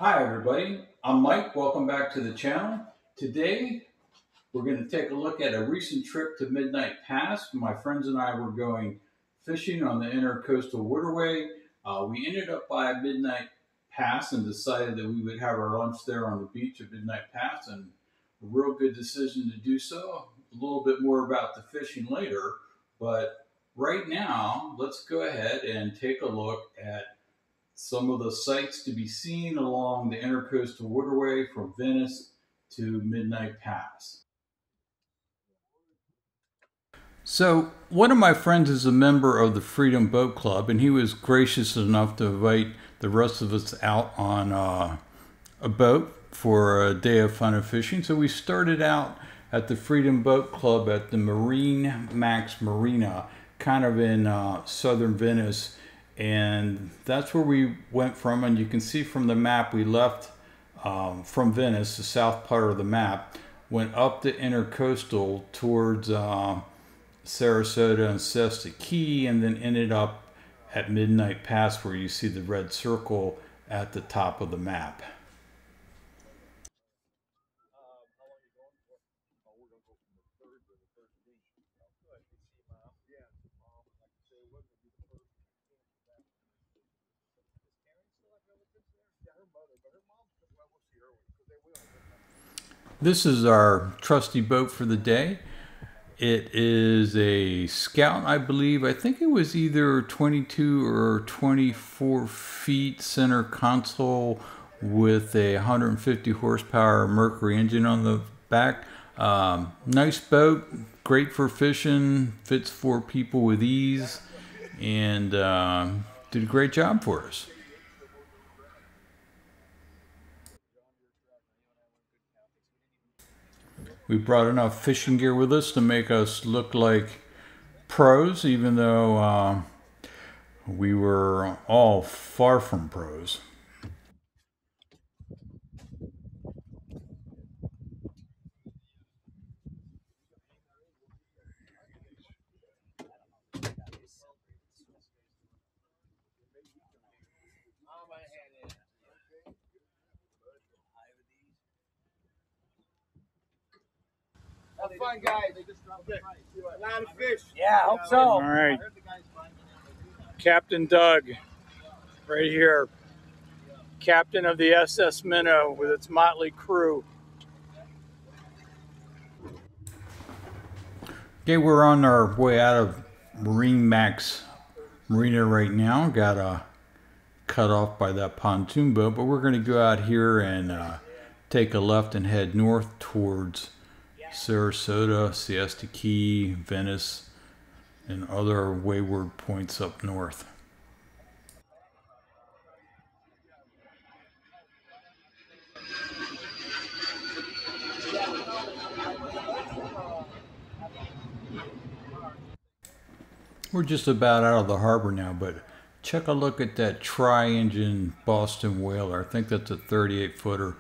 Hi everybody, I'm Mike. Welcome back to the channel. Today we're going to take a look at a recent trip to Midnight Pass. My friends and I were going fishing on the Intercoastal Waterway. We ended up by Midnight Pass and decided that we would have our lunch there on the beach at Midnight Pass, and a real good decision to do so. A little bit more about the fishing later, but right now let's go ahead and take a look at some of the sights to be seen along the Intercoastal Waterway from Venice to Midnight Pass. So, one of my friends is a member of the Freedom Boat Club, and he was gracious enough to invite the rest of us out on a boat for a day of fun and fishing. So, we started out at the Freedom Boat Club at the Marine Max Marina, kind of in southern Venice. And that's where we went from, and you can see from the map we left from Venice, the south part of the map, went up the Intercoastal towards Sarasota and Siesta Key, and then ended up at Midnight Pass where you see the red circle at the top of the map. This is our trusty boat for the day. It is a Scout, I believe. I think it was either 22 or 24 feet center console with a 150 horsepower Mercury engine on the back. Nice boat, great for fishing, fits 4 people with ease, and did a great job for us. We brought enough fishing gear with us to make us look like pros, even though we were all far from pros. Have fun, guys. Okay. A lot of fish. Yeah, I hope so. All right. Captain Doug, right here. Captain of the SS Minnow with its motley crew. Okay, we're on our way out of Marine Max Marina right now. Got cut off by that pontoon boat, but we're going to go out here and take a left and head north towards Sarasota, Siesta Key, Venice, and other wayward points up north. We're just about out of the harbor now, but check a look at that tri-engine Boston Whaler. I think that's a 38-footer.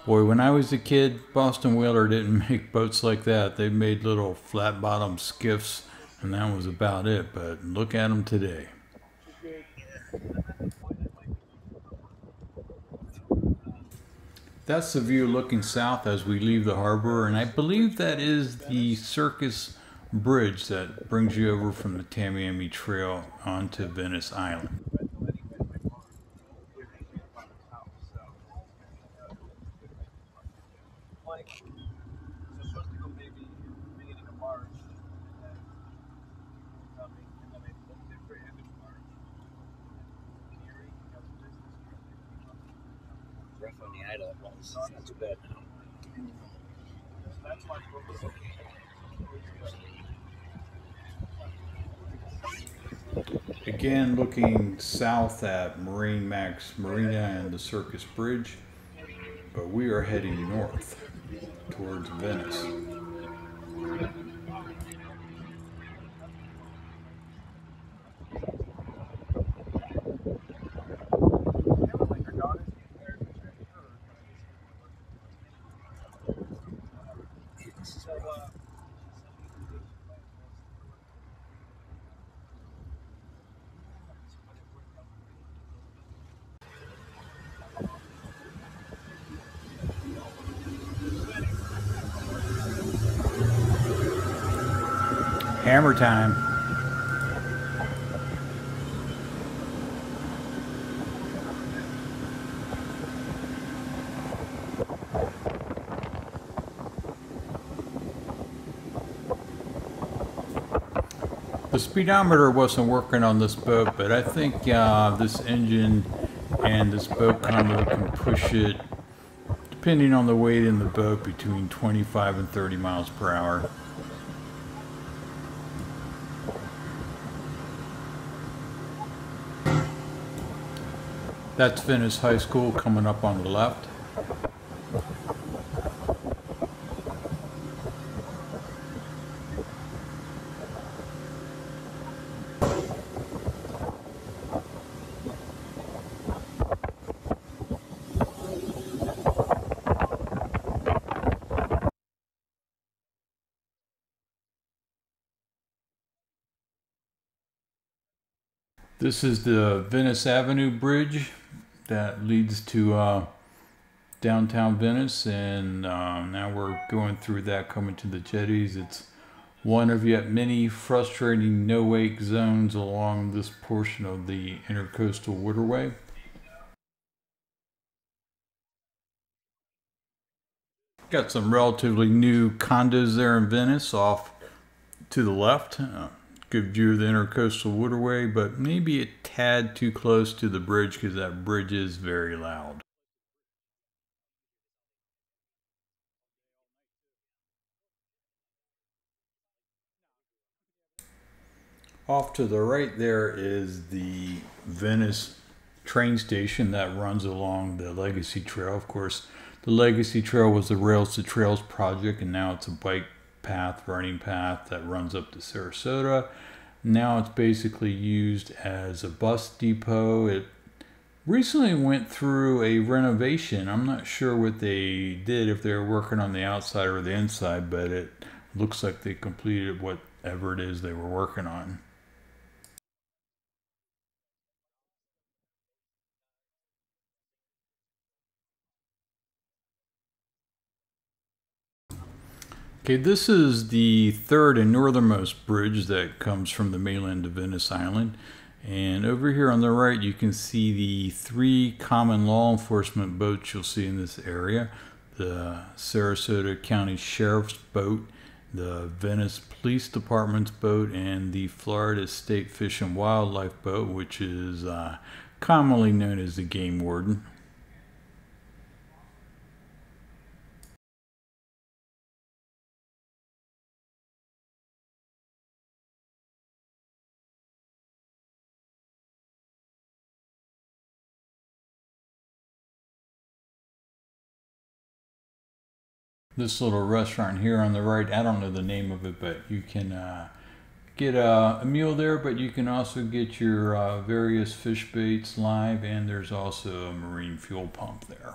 Boy, when I was a kid, Boston Whaler didn't make boats like that. They made little flat-bottom skiffs, and that was about it. But look at them today. That's the view looking south as we leave the harbor, and I believe that is the Circus Bridge that brings you over from the Tamiami Trail onto Venice Island. Rough on the idle ones. It's not too bad now. Again, looking south at Marine Max Marina and the Circus Bridge, but we are heading north towards Venice. Hammer time. The speedometer wasn't working on this boat, but I think this engine and this boat kind of can push it, depending on the weight in the boat, between 25 and 30 miles per hour. That's Venice High School coming up on the left. This is the Venice Avenue Bridge that leads to downtown Venice, and now we're going through that, coming to the jetties. It's one of yet many frustrating no-wake zones along this portion of the Intercoastal Waterway. Got some relatively new condos there in Venice off to the left. Good view of the Intercoastal Waterway, but maybe a tad too close to the bridge because that bridge is very loud. Off to the right there is the Venice train station that runs along the Legacy Trail. Of course, the Legacy Trail was the Rails to Trails project, and now it's a bike path, running path that runs up to Sarasota. Now it's basically used as a bus depot. It recently went through a renovation. I'm not sure what they did, if they were working on the outside or the inside, but it looks like they completed whatever it is they were working on. Okay, this is the third and northernmost bridge that comes from the mainland to Venice Island. And over here on the right, you can see the three common law enforcement boats you'll see in this area. The Sarasota County Sheriff's boat, the Venice Police Department's boat, and the Florida State Fish and Wildlife boat, which is commonly known as the Game Warden. This little restaurant here on the right, I don't know the name of it, but you can get a meal there, but you can also get your various fish baits live, and there's also a marine fuel pump there.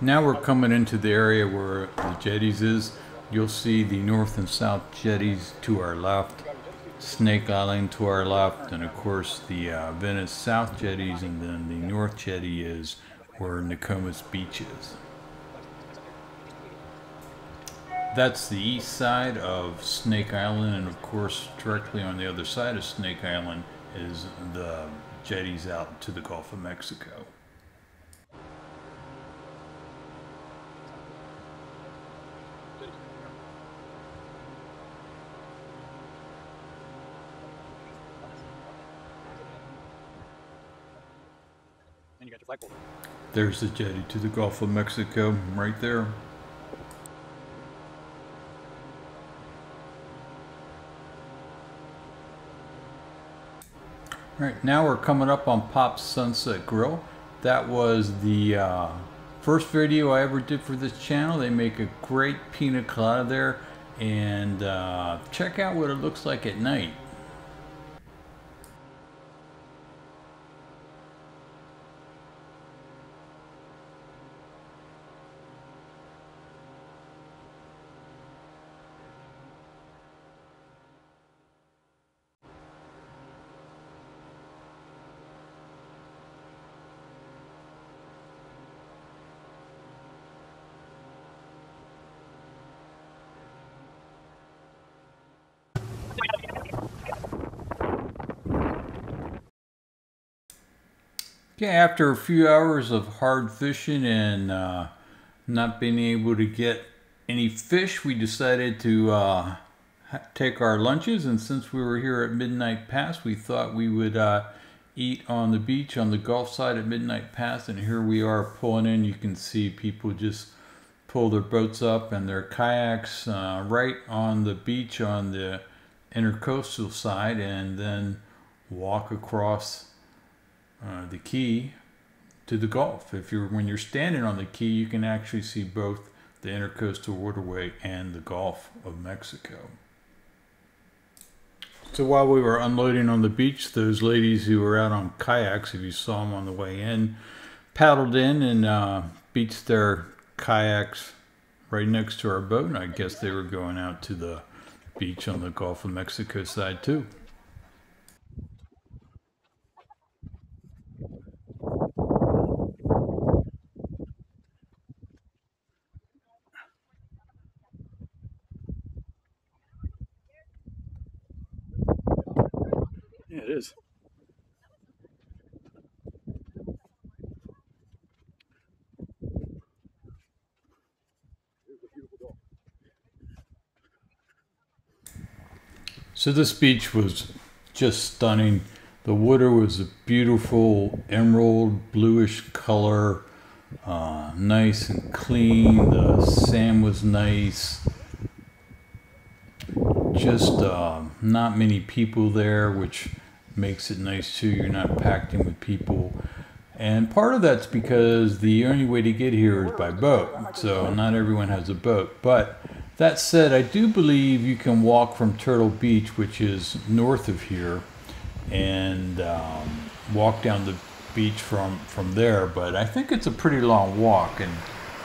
Now we're coming into the area where the jetties is. You'll see the north and south jetties to our left, Snake Island to our left, and of course the Venice South jetties, and then the north jetty is where Nokomis Beach is. That's the east side of Snake Island, and of course directly on the other side of Snake Island is the jetties out to the Gulf of Mexico. There's the jetty to the Gulf of Mexico right there. Right, now we're coming up on Pop's Sunset Grill. That was the first video I ever did for this channel. They make a great pina colada there, and check out what it looks like at night. Yeah, after a few hours of hard fishing and not being able to get any fish, we decided to take our lunches. And since we were here at Midnight Pass, we thought we would eat on the beach on the Gulf side at Midnight Pass. And here we are pulling in. You can see people just pull their boats up and their kayaks right on the beach on the intercoastal side, and then walk across the key to the Gulf. When you're standing on the key, you can actually see both the intercoastal waterway and the Gulf of Mexico. So while we were unloading on the beach, those ladies who were out on kayaks, if you saw them on the way in, paddled in and beached their kayaks right next to our boat, and I guess they were going out to the beach on the Gulf of Mexico side too. Yeah, it is. So this beach was just stunning. The water was a beautiful emerald bluish color, nice and clean. The sand was nice. Just not many people there, which makes it nice too. You're not packed in with people. And part of that's because the only way to get here is by boat. So not everyone has a boat. But that said, I do believe you can walk from Turtle Beach, which is north of here, and walk down the beach from there. But I think it's a pretty long walk, and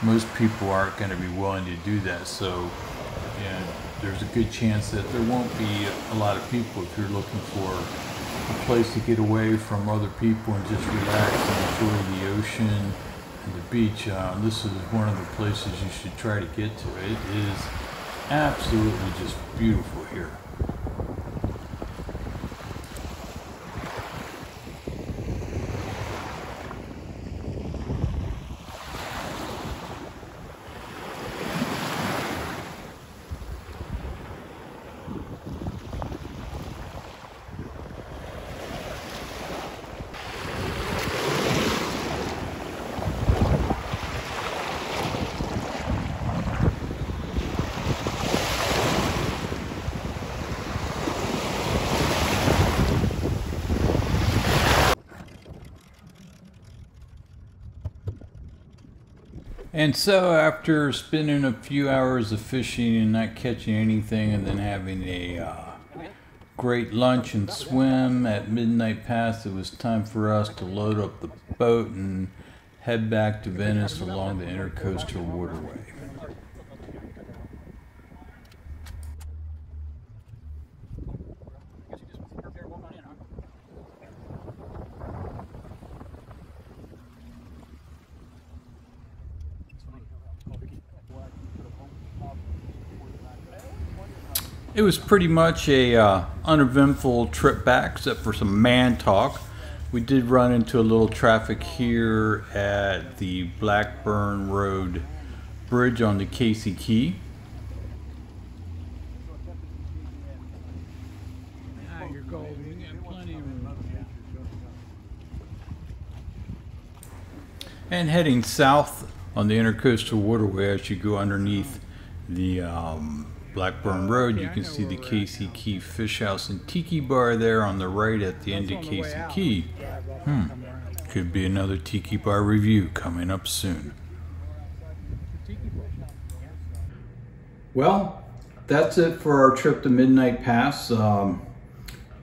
most people aren't going to be willing to do that. So yeah, there's a good chance that there won't be a lot of people if you're looking for a place to get away from other people and just relax and enjoy the ocean and the beach. This is one of the places you should try to get to. It is absolutely just beautiful here. And so after spending a few hours of fishing and not catching anything, and then having a great lunch and swim at Midnight Pass, it was time for us to load up the boat and head back to Venice along the intercoastal waterway. It was pretty much a uneventful trip back, except for some man talk. We did run into a little traffic here at the Blackburn Road Bridge on the Casey Key. You're golden. You got plenty of room. And heading south on the intercoastal waterway as you go underneath the Blackburn Road. You can see the Casey Key Fish House and Tiki Bar there on the right at the end of Casey Key. Could be another Tiki Bar review coming up soon. Well, that's it for our trip to Midnight Pass.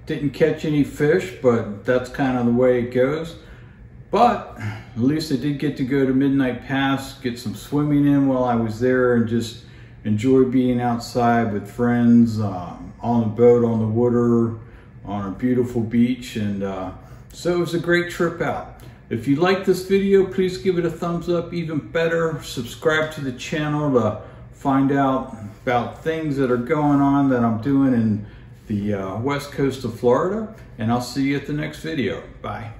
Didn't catch any fish, but that's kind of the way it goes. But at least I did get to go to Midnight Pass, get some swimming in while I was there, and just enjoy being outside with friends, on the boat, on the water, on a beautiful beach. And so it was a great trip out. If you like this video, please give it a thumbs up. Even better, subscribe to the channel to find out about things that are going on that I'm doing in the west coast of Florida. And I'll see you at the next video. Bye.